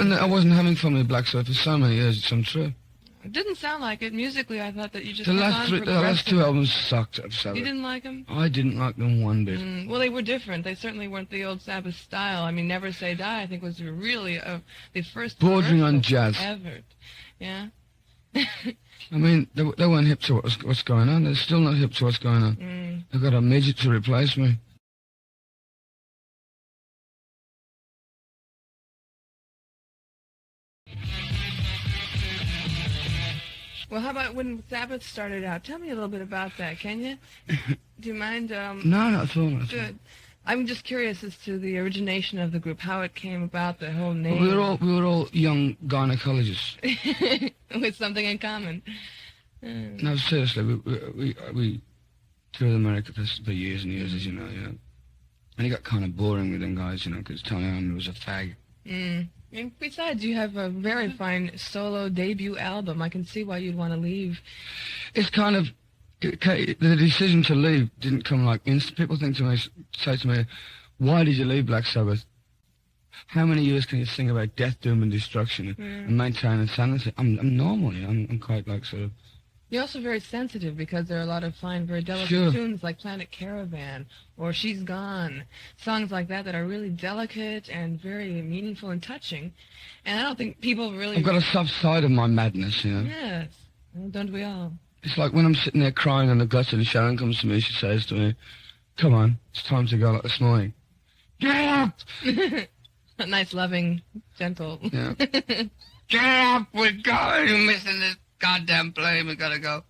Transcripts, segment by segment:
And I wasn't having fun with Black Sabbath for so many years, it's untrue. It didn't sound like it. Musically, I thought that you just The last two albums sucked of Sabbath. You didn't like them? I didn't like them one bit. Well, they were different. They certainly weren't the old Sabbath style. I mean, Never Say Die, I think, was really the first bordering on jazz ever. Yeah. I mean, they weren't hip to what's going on. They're still not hip to what's going on. They've got a midget to replace me. Well, how about when Sabbath started out? Tell me a little bit about that, can you? Do you mind? No, not at all. Good. I'm just curious as to the origination of the group, how it came about, the whole name. Well, we were all young gynecologists. With something in common. No, seriously, we toured America for years and years, as you know, And it got kind of boring with them guys, because Tony Iommi was a fag. And besides, you have a very fine solo debut album. I can see why you'd want to leave. It's kind of... the decision to leave didn't come like instant. People say to me, why did you leave Black Sabbath? How many years can you sing about death, doom, and destruction and maintain insanity? I'm normal, I'm quite like sort of... You're also very sensitive because there are a lot of fine, very delicate tunes like Planet Caravan or She's Gone, songs like that that are really delicate and very meaningful and touching. And I don't think people really... I've got a soft side of my madness, Yes, well, don't we all? It's like when I'm sitting there crying on the gutter and Sharon comes to me, she says to me, come on, it's time to go like this morning. Get up! A nice, loving, gentle... Yeah. Get up, we're going, you're missing this goddamn plane, we gotta go.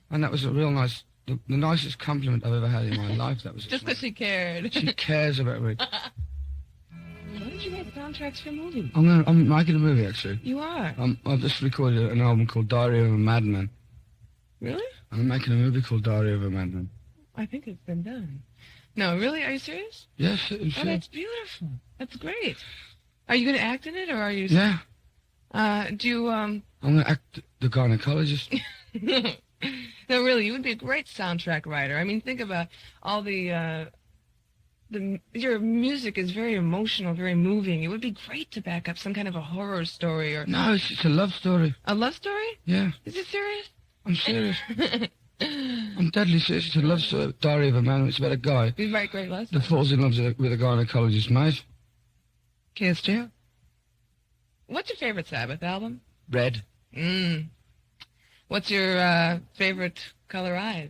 And that was a real nice, the nicest compliment I've ever had in my life. That was just because she cared. She cares about me. Why don't you make soundtracks for movies? I'm making a movie, actually. You are? I've just recorded an album called Diary of a Madman. Really? I'm making a movie called Diary of a Madman. I think it's been done. No, really? Are you serious? Yes, sure. Oh, that's beautiful. That's great. Are you going to act in it, or are you... Yeah. Do you, I'm going to act the gynecologist. No, really, you would be a great soundtrack writer. I mean, think about all your music is very emotional, very moving. It would be great to back up some kind of a horror story or... No, it's a love story. A love story? Yeah. Is it serious? I'm serious. I'm deadly serious. It's a love story, Diary of a Man. It's about a guy You write great love that falls in love with a gynecologist mate. KSJO. What's your favorite Sabbath album? Red. What's your favorite color eyes?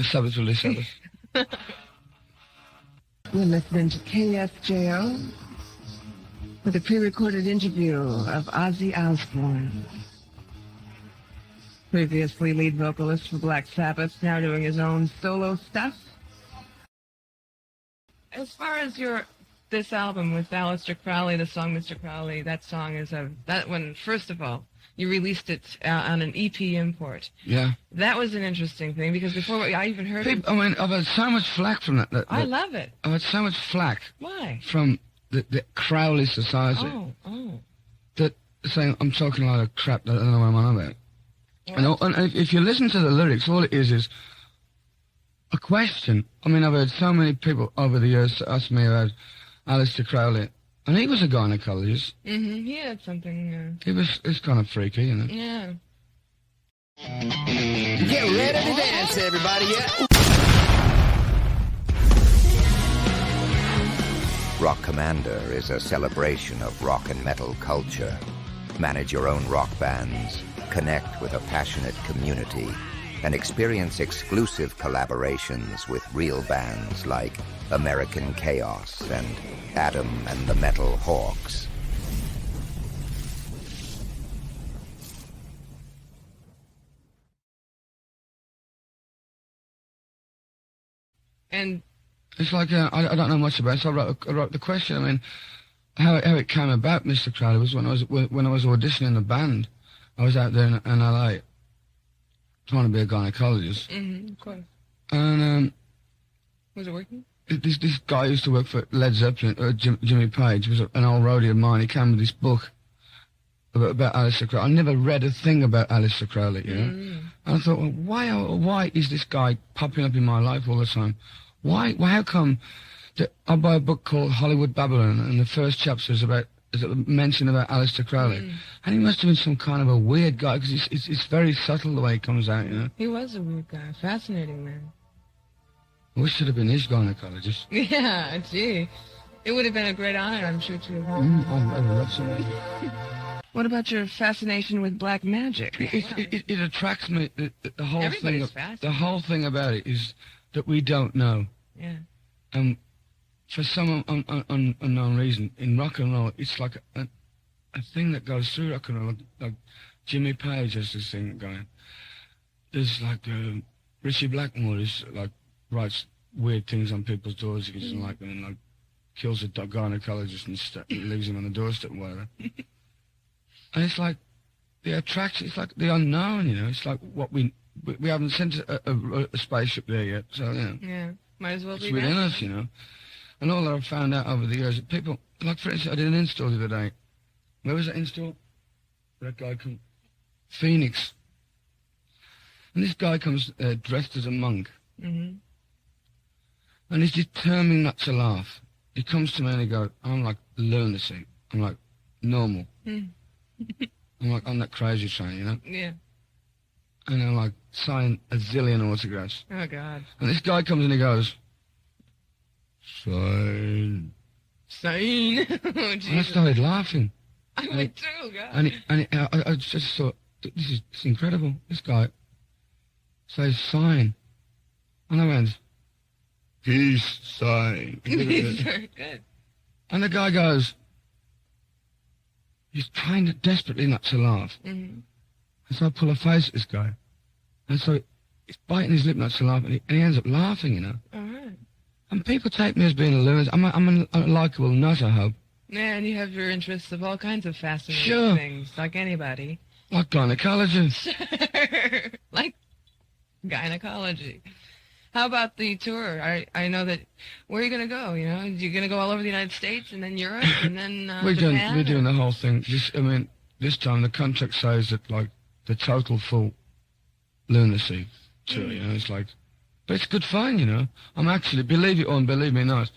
Sabbath, Really Sabbath. We're listening to KSJO with a pre-recorded interview of Ozzy Osbourne. Previously lead vocalist for Black Sabbath, now doing his own solo stuff. As far as this album with Aleister Crowley, the song Mr. Crowley, that song is that one, first of all, you released it on an EP import. Yeah. That was an interesting thing because before I even heard it... I mean, I've had so much flack from that. I love it. I've had so much flack. Why? From the Crowley Society. Oh. That saying I'm talking a lot of crap that I don't know what I'm on about. And if you listen to the lyrics, all it is a question. I mean, I've heard so many people over the years ask me about Aleister Crowley, and he was a gynecologist. He had something... It's kind of freaky, Yeah. Get ready to dance, everybody, yeah? Rock Commander is a celebration of rock and metal culture. Manage your own rock bands, connect with a passionate community, and experience exclusive collaborations with real bands like American Chaos and Adam and the Metal Hawks. And it's like I don't know much about it, so I wrote the question. I mean, how it came about, Mr. Crowley, was when I was auditioning the band. I was out there in LA trying to be a gynecologist. Of course. And was it working? This guy used to work for Led Zeppelin, Jimmy Page, was an old roadie of mine. He came with this book about Aleister Crowley. I never read a thing about Aleister Crowley, you know. And I thought, well, why is this guy popping up in my life all the time? How come I buy a book called Hollywood Babylon, and the first chapter is about there's a mention about Aleister Crowley. And he must have been some kind of a weird guy, because it's very subtle the way he comes out, you know. He was a weird guy. Fascinating man. I wish it had been his gynecologist. Yeah, gee. It would have been a great honor, I'm sure, to have. I would love somebody. What about your fascination with black magic? It attracts me. The whole Everybody's thing. fascinated. The whole thing about it is that we don't know. Yeah. For some unknown reason, in rock and roll, it's like a thing that goes through rock and roll. Like Jimmy Page has this thing going. There's like Richie Blackmore is like writes weird things on people's doors if he doesn't like them, and like kills a gynecologist and leaves him on the doorstep or whatever. And it's like the attraction. It's like the unknown, you know. It's like what we haven't sent a spaceship there yet, so you know. Yeah. Might as well It's be within that. us, you know. And all that I've found out over the years, that people, like for instance, I did an install the other day. Where was that install? That guy come, Phoenix. And this guy comes dressed as a monk. Mm-hmm. And he's determined not to laugh. He comes to me and he goes, I'm like lunacy. I'm like normal. I'm like on that crazy train, you know. Yeah. And I'm like sign a zillion autographs. Oh, God. And this guy comes and he goes, sign. Sign. Oh, And I Jesus. started laughing. I would too, God. And I just thought, this is incredible. This guy says sign. And I went, peace sign. These are good. And the guy goes, he's trying desperately not to laugh. Mm-hmm. And so I pull a face at this guy. And so he's biting his lip not to laugh, and he ends up laughing, you know. All right. And people take me as being a lunatic. I'm a likable nut, I hope. Yeah, and you have your interests of all kinds of fascinating Sure. things, like anybody. Like gynecology. Like gynecology. How about the tour? I know that. Where are you going to go? You know, you're going to go all over the United States and then Europe and then Japan? We're doing the whole thing. This time the contract says that like the total full lunacy tour. You know, it's like, but it's good fun. You know, I'm actually, believe it or believe me not,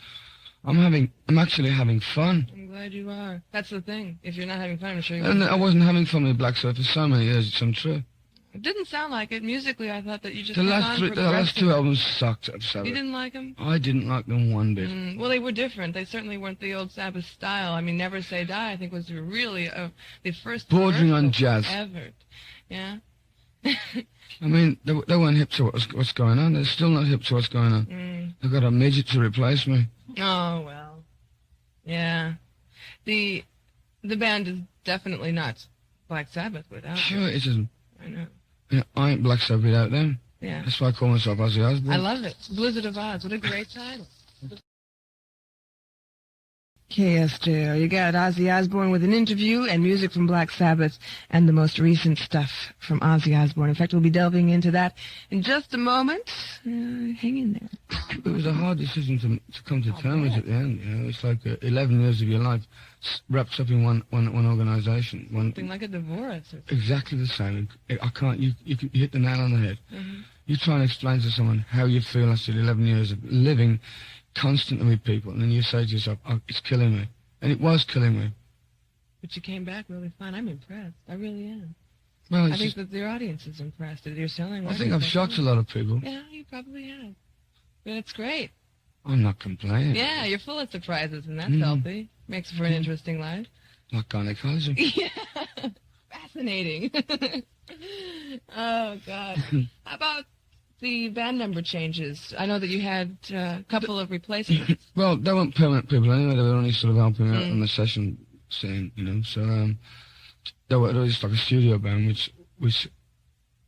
I'm actually having fun. I'm glad you are. That's the thing. If you're not having fun, I'm sure you And won't. I wasn't having fun with Black Sabbath for so many years. It's untrue. It didn't sound like it. Musically, I thought that you just The kept last on the last two progressing. albums sucked of Sabbath. You didn't like them? I didn't like them one bit. Well, they were different. They certainly weren't the old Sabbath style. I mean, Never Say Die, I think, was really the first Bordering on commercial jazz. ever. Yeah. I mean, they weren't hip to what's going on. They're still not hip to what's going on. They've got a midget to replace me. Oh, well. Yeah. The band is definitely not Black Sabbath without Sure, it. it isn't. I know. You know, I ain't Black Sabbath without them. Yeah. That's why I call myself Ozzy Osbourne. I love it. Blizzard of Oz. What a great title. KSJO. You got Ozzy Osbourne with an interview and music from Black Sabbath and the most recent stuff from Ozzy Osbourne. In fact, we'll be delving into that in just a moment. Hang in there. It was a hard decision to come to terms with at the end. You know, it's like 11 years of your life wrapped up in one organisation. Something like a divorce. Or Exactly the same. I can't. You hit the nail on the head. You try and explain to someone how you feel after 11 years of living constantly with people, and then you say to yourself, oh, it's killing me. And it was killing me. But you came back really fine. I'm impressed. I really am. Well, I it's think just, that your audience is impressed that you're selling. I think I've shocked a lot of people. Yeah, you probably have. But it's great. I'm not complaining. Yeah, you're full of surprises, and that's healthy. Makes for an interesting life. Like gynecology. Yeah. Fascinating. Oh, God. How about the band member changes? I know that you had a couple of replacements. Well, they weren't permanent people anyway. They were only sort of helping out on the session scene, you know. So they were just like a studio band, which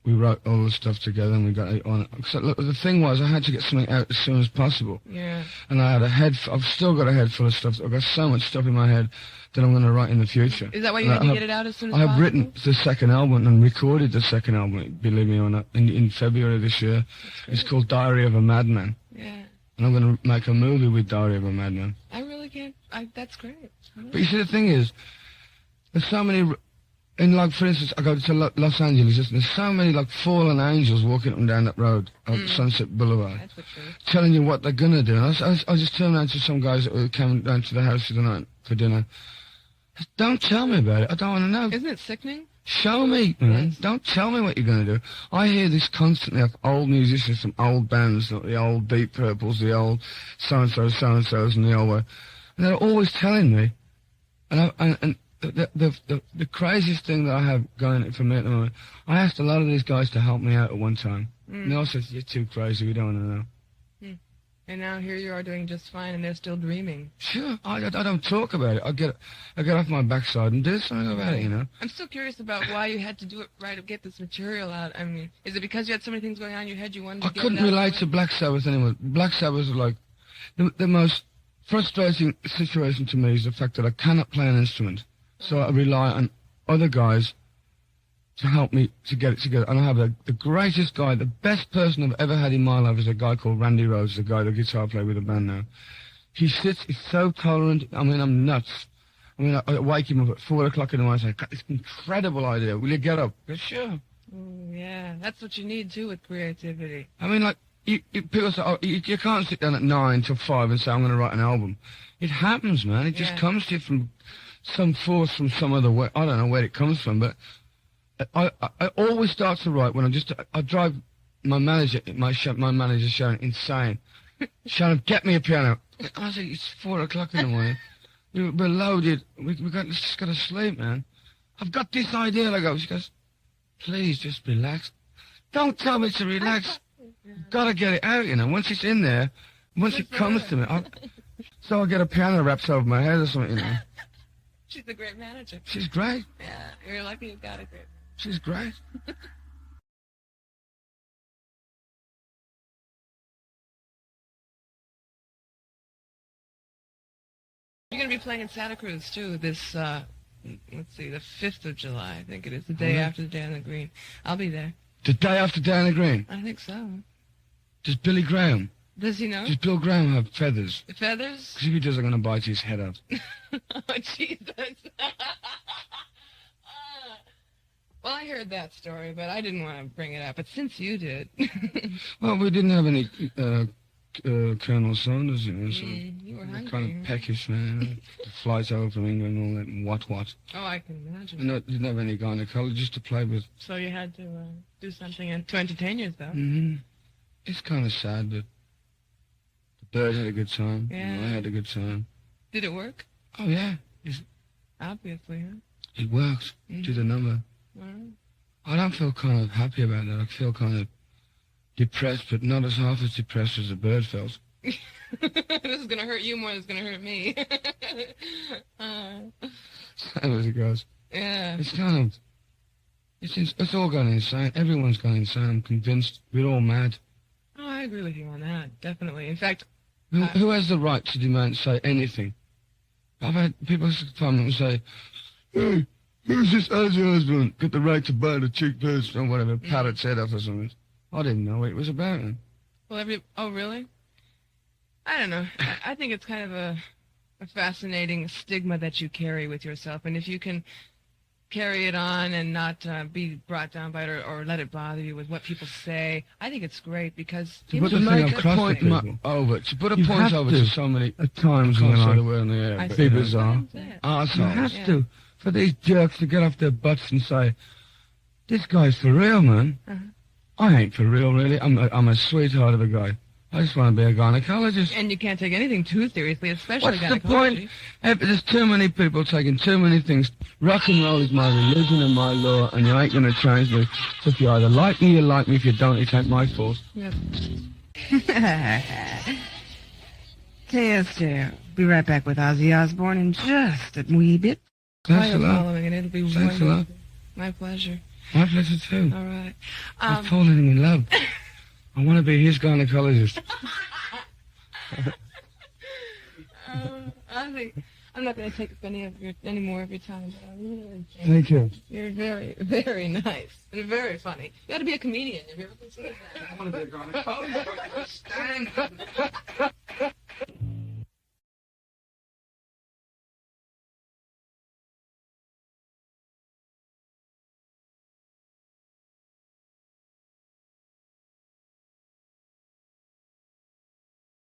we wrote all the stuff together and we got it on. So look, the thing was, I had to get something out as soon as possible. Yeah. And I had I've still got a head full of stuff. I've got so much stuff in my head that I'm going to write in the future. Is that why you had to get it out as soon as I possible? have written the second album and recorded the second album, believe me or not, in February this year. It's called Diary of a Madman. Yeah. And I'm going to make a movie with Diary of a Madman. I really can't. That's great. But you see, the thing is, there's so many, like, for instance, I go to Los Angeles, and there's so many, like, fallen angels walking up and down that road on Sunset Boulevard, That's the truth. telling you what they're going to do. And I just turned around to some guys that came down to the house the other night for dinner, Don't tell me about it. I don't want to know. Isn't it sickening? Show me, man. Don't tell me what you're going to do. I hear this constantly of old musicians from old bands, like the old Deep Purples, the old so-and-so's, and the old way. And they're always telling me. And the craziest thing that I have going for me at the moment, I asked a lot of these guys to help me out at one time. And they all said, you're too crazy, we don't want to know. And now here you are doing just fine, and they're still dreaming. Sure, I don't talk about it. I get off my backside and do something about it, you know. I'm still curious about why you had to do it right to get this material out. I mean, is it because you had so many things going on in your head you wanted to get it out? I couldn't relate to Black Sabbath anymore. Black Sabbath is like the most frustrating situation to me is the fact that I cannot play an instrument, so I rely on other guys to help me to get it together. And I have the greatest guy, the best person I've ever had in my life is a guy called Randy Rhoads, the guy, the guitar player with the band now. He's so tolerant. I mean, I'm nuts. I mean, I wake him up at 4 o'clock in the morning and say, this incredible idea. Will you get up? I go, sure. Yeah, that's what you need, too, with creativity. I mean, like, people say, you can't sit down at 9 till 5 and say, I'm going to write an album. It happens, man. It just comes to you from some force from some other way. I don't know where it comes from, but I always start to write when I drive my manager, Sharon, insane. Sharon, get me a piano. I said, it's 4 o'clock in the morning. We're loaded. We just got to sleep, man. I've got this idea. I go, she goes, please just relax. Don't tell me to relax. Gotta get it out, you know. Once it's in there, once it comes to me, so I get a piano wrapped over my head or something, you know. She's a great manager. She's great. Yeah, you're lucky you got a great. She's great. You're going to be playing in Santa Cruz, too, this, let's see, the 5th of July, I think it is, the day after the Day on the Green. I'll be there. The day after Day on the Green? I think so. Does Billy Graham? Does he know? Does Bill Graham have feathers? Feathers? Because if he does, I'm going to bite his head off. Oh, Jesus. Well, I heard that story, but I didn't want to bring it up. But since you did. Well, we didn't have any Colonel Saunders, you know, so you were hungry. kind of peckish, man. The flights over from England and all that, and what. Oh, I can imagine. And didn't have any gynecologist to play with. So you had to do something to entertain yourself. Mm-hmm. It's kind of sad, but the bird had a good time. Yeah. You know, I had a good time. Did it work? Oh, yeah. Obviously, huh? It worked. Did a number. I don't feel kind of happy about that. I feel kind of depressed, but not as half as depressed as the bird felt. This is going to hurt you more than it's going to hurt me. Same as it goes. Yeah. It's kind of... It's all gone insane. Everyone's gone insane. I'm convinced. We're all mad. Oh, I agree with you on that. Definitely. In fact... Who has the right to demand, say anything? I've had people come and say, hey, who's this OZZY Osbourne? Got the right to buy the cheap birds or whatever, parrot's head off or something. I didn't know what it was about. Well, oh, really? I don't know. I think it's kind of a fascinating stigma that you carry with yourself. And if you can carry it on and not be brought down by it or let it bother you with what people say, I think it's great because... To put a point over to so many times when I were in the air. Be bizarre. Arseholes. You have to. For these jerks to get off their butts and say, this guy's for real, man. I ain't for real, really. I'm a sweetheart of a guy. I just want to be a gynecologist. And you can't take anything too seriously, especially What's gynecology. the point? There's too many people taking too many things. Rock and roll is my religion and my law, and you ain't going to change me. So if you either like me, you like me. If you don't, it ain't my fault. Yep. KSJO. Be right back with Ozzy Osbourne in just a wee bit. Thanks a lot. Following, and it'll be Thanks a lot. My pleasure. My pleasure too. All right. I'm falling in love. I want to be his gynecologist. I think I'm not going to take up any more of your time. But I really Thank you. You're very, very nice and very funny. You got to be a comedian. Have you ever considered that? I want to be a gynecologist. Stand.